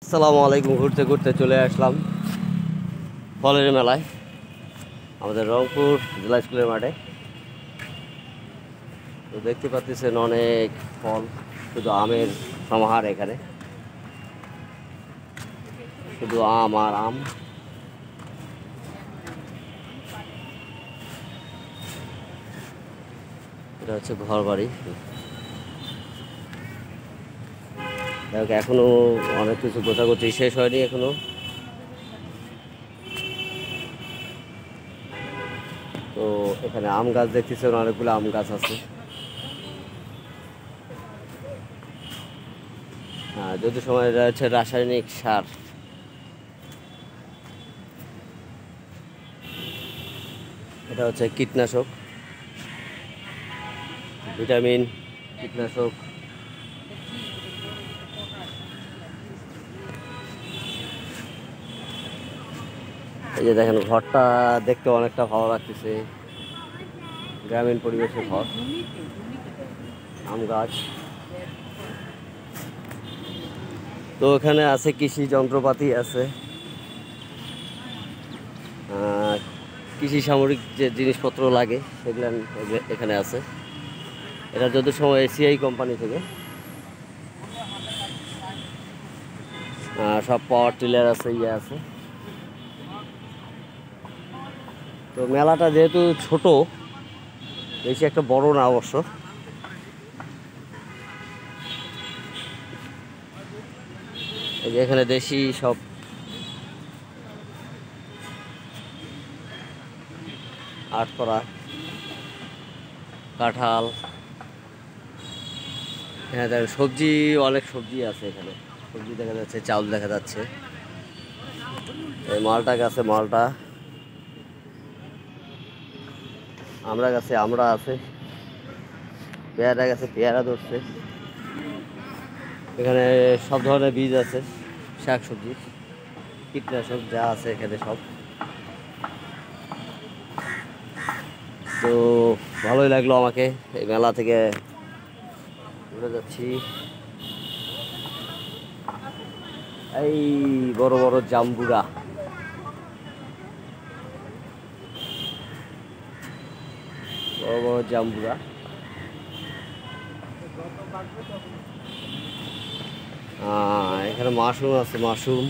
আসসালামু আলাইকুম। ঘুরতে ঘুরতে চলে আসলাম ফলের মেলায়, আমাদের রংপুর জেলা স্কুলের মাঠে। তো দেখতে পাচ্ছেন অনেক ফল, শুধু আমের সমাহার এখানে, শুধু আম আর আম। এটা হচ্ছে ঘর বাড়ি। এখনো অনেক কিছু গোছাগুছি শেষ হয়নি এখনো। তো এখানে আম গাছ দেখতেছেন, অনেকগুলো আম গাছ আছে। যদি সময় এটা হচ্ছে রাসায়নিক সার, এটা হচ্ছে কীটনাশক, ভিটামিন কীটনাশক। এই যে দেখেন, ঘরটা দেখতে অনেকটা ভালো লাগতেছে, গ্রামীণ পরিবেশের ঘর। আম গাছ। তো এখানে আছে কৃষি যন্ত্রপাতি আছে, কৃষি সামরিক যে জিনিসপত্র লাগে সেগুলো এখানে আছে। এটা যত সময় এসিআই কোম্পানি থেকে। সব পাওয়ার টিলার আছে, ইয়ে আছে। তো মেলাটা যেহেতু ছোট, বেশি একটা বড় না অবশ্য। এই যে এখানে দেশি সব আর্ট করা, কাঁঠাল। হ্যাঁ দেখেন, সবজি, অনেক সবজি আছে এখানে। সবজি দেখা যাচ্ছে, চাউল দেখা যাচ্ছে। এই মালটা গাছে মালটা, আমরা গাছে আমরা আছে, পেয়ারা গাছে পেয়ারা ধরছে। এখানে সব ধরনের বীজ আছে, শাক সবজি, কীটনাশক যা আছে এখানে সব। তো ভালোই লাগলো আমাকে, এই মেলা থেকে ঘুরে যাচ্ছি। এই বড় বড় জাম্বুরা, বড় বড় জাম্বুরা। এখানে মাশরুম আছে, মাশরুম,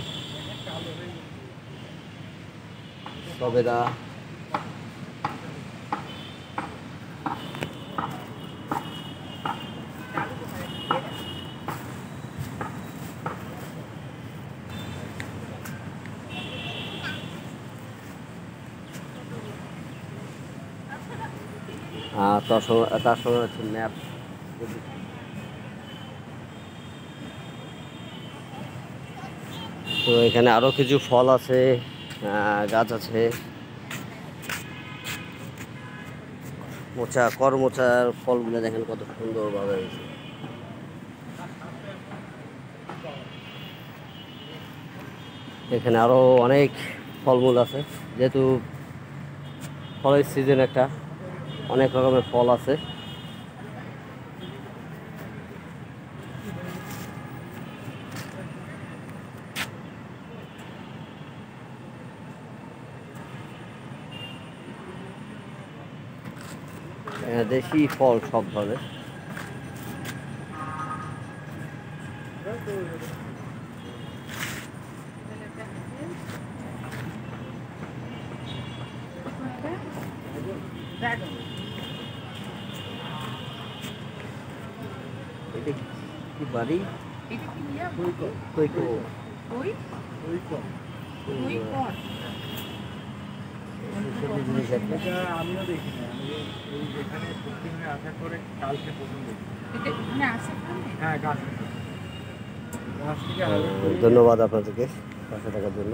সবেদা। তার সঙ্গে হচ্ছে ম্যাপ। তো এখানে আরো কিছু ফল আছে, গাছ আছে। করমোচার ফলগুলো দেখেন কত সুন্দরভাবে হয়েছে। এখানে আরো অনেক ফলমূল আছে, যেহেতু ফলের সিজন একটা, অনেক রকমের ফল আছে। দেশি ফল সব ধরনের। এটা কি বাড়ি? আমিও দেখিনি, আমি এখানে বুকিংয়ে আসার পরে কালকে প্রথম দেখি। হ্যাঁ, গাছ থেকে ধন্যবাদ আপনাদেরকে পাশে থাকার জন্য।